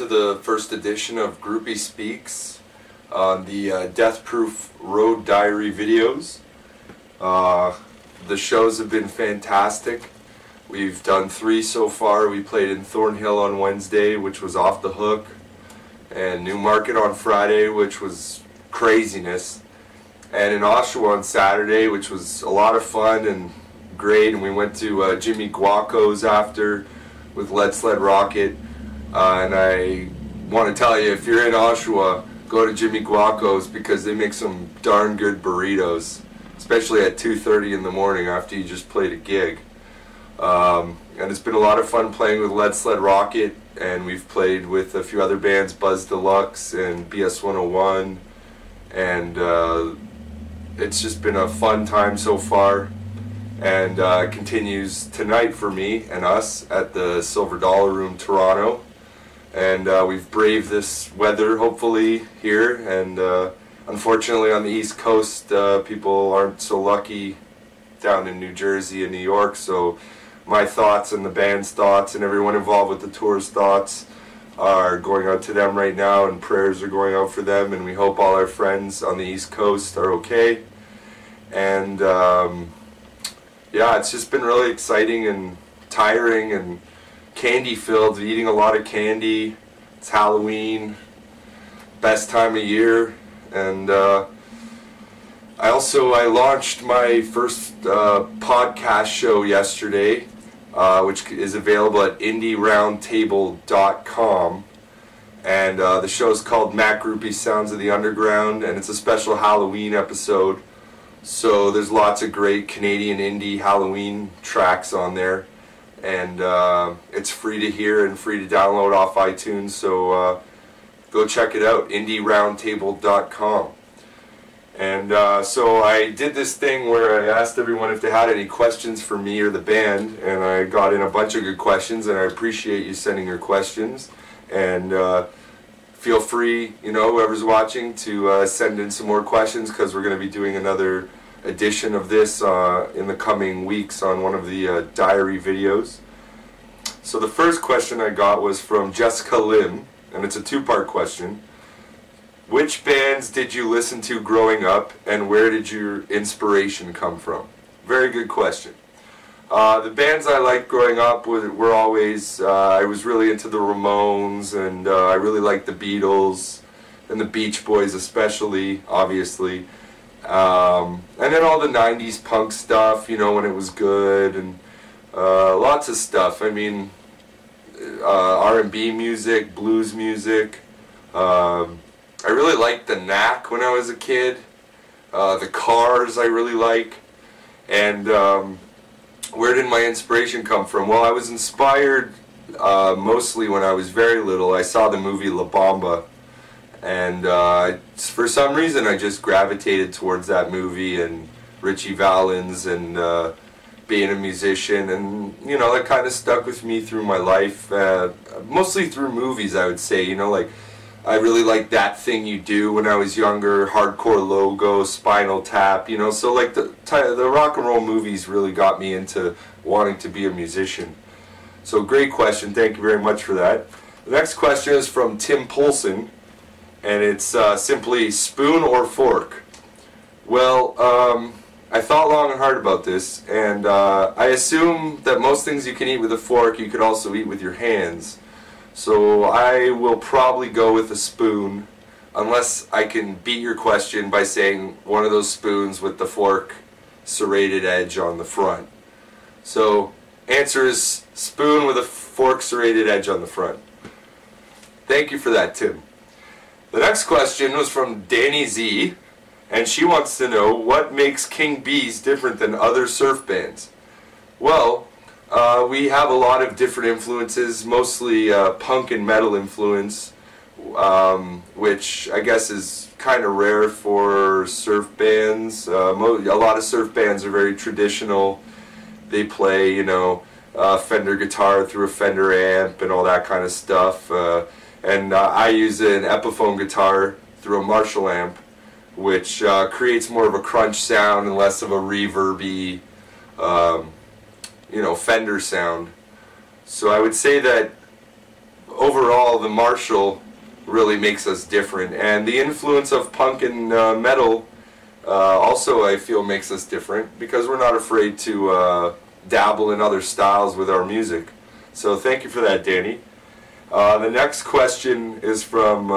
to the first edition of Groupie Speaks on the Deathproof Road Diary videos. The shows have been fantastic. We've done 3 so far. We played in Thornhill on Wednesday, which was off the hook, and Newmarket on Friday, which was craziness, and in Oshawa on Saturday, which was a lot of fun and great. And we went to Jimmy Guaco's after with Lead Sled Rocket, and I want to tell you, if you're in Oshawa, go to Jimmy Guaco's because they make some darn good burritos, especially at 2:30 in the morning after you just played a gig. And it's been a lot of fun playing with Lead Sled Rocket, and we've played with a few other bands, Buzz Deluxe and BS 101, and it's just been a fun time so far, and it continues tonight for me and us at the Silver Dollar Room, Toronto, and we've braved this weather hopefully here, and unfortunately on the East Coast people aren't so lucky down in New Jersey and New York, so my thoughts and the band's thoughts and everyone involved with the tour's thoughts are going out to them right now, and prayers are going out for them, and we hope all our friends on the East Coast are okay. And yeah, it's just been really exciting and tiring and candy filled, eating a lot of candy. It's Halloween, best time of year, and I launched my first podcast show yesterday, which is available at indieroundtable.com, and the show is called Matt Groupie Sounds of the Underground, and it's a special Halloween episode, so there's lots of great Canadian indie Halloween tracks on there, and it's free to hear and free to download off iTunes, so go check it out, indieroundtable.com. And so I did this thing where I asked everyone if they had any questions for me or the band, and I got in a bunch of good questions, and I appreciate you sending your questions. And feel free, you know, whoever's watching, to send in some more questions, because we're going to be doing another edition of this in the coming weeks on one of the diary videos. So the first question I got was from Jessica Lim, and it's a 2-part question. Which bands did you listen to growing up, and where did your inspiration come from? Very good question. The bands I liked growing up were always, I was really into the Ramones, and I really liked the Beatles, and the Beach Boys especially, obviously. And then all the 90s punk stuff, you know, when it was good, and lots of stuff. I mean, R&B music, blues music. I really liked the Knack when I was a kid. The Cars I really like. And where did my inspiration come from? Well, I was inspired mostly when I was very little. I saw the movie La Bamba, and for some reason I just gravitated towards that movie and Richie Valens and being a musician, and you know, that kind of stuck with me through my life, mostly through movies, I would say. You know, like I really liked That Thing You Do when I was younger, Hardcore Logo, Spinal Tap, you know, so like the rock and roll movies really got me into wanting to be a musician. So great question, thank you very much for that. The next question is from Tim Poulsen, and it's simply spoon or fork. Well, I thought long and hard about this, and I assume that most things you can eat with a fork you could also eat with your hands. So I will probably go with a spoon, unless I can beat your question by saying one of those spoons with the fork serrated edge on the front. So answer is spoon with a fork serrated edge on the front. Thank you for that, Tim. The next question was from Danny Z, and she wants to know what makes King Beez different than other surf bands. Well, we have a lot of different influences, mostly punk and metal influence, which I guess is kind of rare for surf bands. A lot of surf bands are very traditional. They play, you know, Fender guitar through a Fender amp and all that kind of stuff. And I use an Epiphone guitar through a Marshall amp, which creates more of a crunch sound and less of a reverby, you know, Fender sound. So I would say that overall the Marshall really makes us different, and the influence of punk and metal also I feel makes us different, because we're not afraid to dabble in other styles with our music. So thank you for that, Danny. The next question is from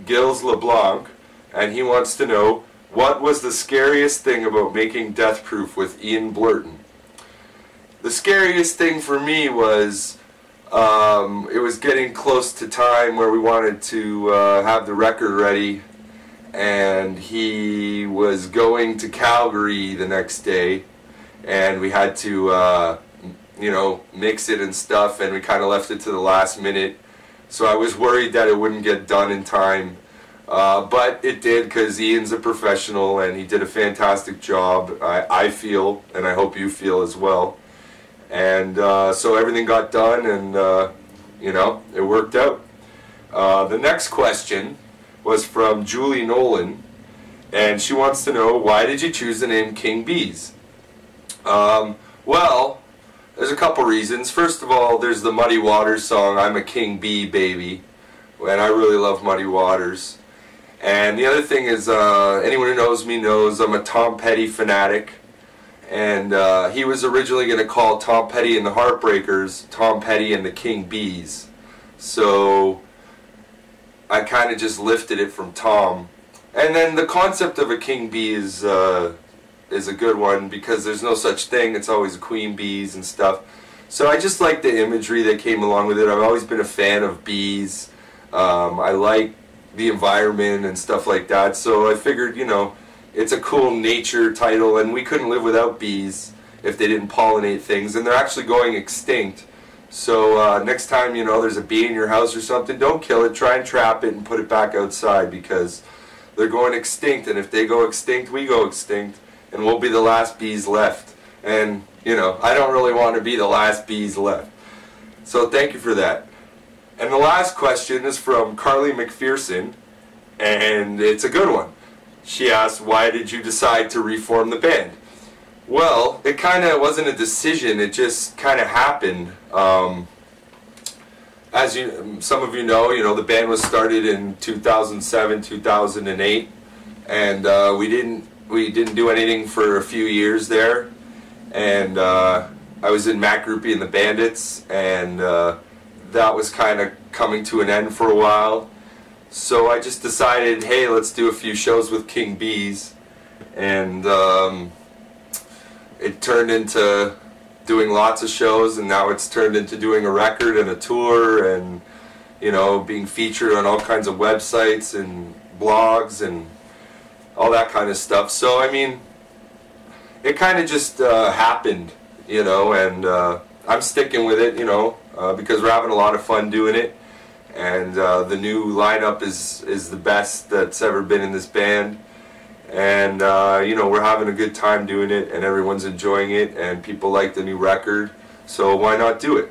Gilles LeBlanc, and he wants to know, what was the scariest thing about making Deathproof with Ian Blurton? The scariest thing for me was it was getting close to time where we wanted to have the record ready, and he was going to Calgary the next day, and we had to you know, mix it and stuff, and we kind of left it to the last minute. So I was worried that it wouldn't get done in time, but it did, because Ian's a professional and he did a fantastic job, I feel, and I hope you feel as well. And so everything got done, and you know, it worked out. The next question was from Julie Nolan, and she wants to know, why did you choose the name King Beez? Well, there's a couple reasons. First of all, there's the Muddy Waters song, I'm a King Bee baby, and I really love Muddy Waters. And the other thing is, anyone who knows me knows I'm a Tom Petty fanatic, and he was originally going to call Tom Petty and the Heartbreakers Tom Petty and the King Beez. So I kind of just lifted it from Tom. And then the concept of a King Bee is a good one, because there's no such thing. It's always queen bees and stuff. So I just like the imagery that came along with it. I've always been a fan of bees. I like the environment and stuff like that. So I figured, you know, it's a cool nature title, and we couldn't live without bees if they didn't pollinate things, and they're actually going extinct. So next time, you know, there's a bee in your house or something, don't kill it, try and trap it and put it back outside, because they're going extinct, and if they go extinct, we go extinct, and we'll be the last bees left. And, you know, I don't really want to be the last bees left. So thank you for that. And the last question is from Carly McPherson, and it's a good one. She asked, why did you decide to reform the band? Well, it kind of wasn't a decision, it just kind of happened. As some of you know, the band was started in 2007, 2008, and we didn't do anything for a few years there. And I was in Matt Groupie and the Bandits, and that was kind of coming to an end for a while. So I just decided, hey, let's do a few shows with King Beez, and it turned into doing lots of shows, and now it's turned into doing a record and a tour, and, you know, being featured on all kinds of websites and blogs and all that kind of stuff. So I mean, it kind of just happened, you know, and I'm sticking with it, you know, because we're having a lot of fun doing it. And the new lineup is the best that's ever been in this band, and you know, we're having a good time doing it, and everyone's enjoying it, and people like the new record, so why not do it?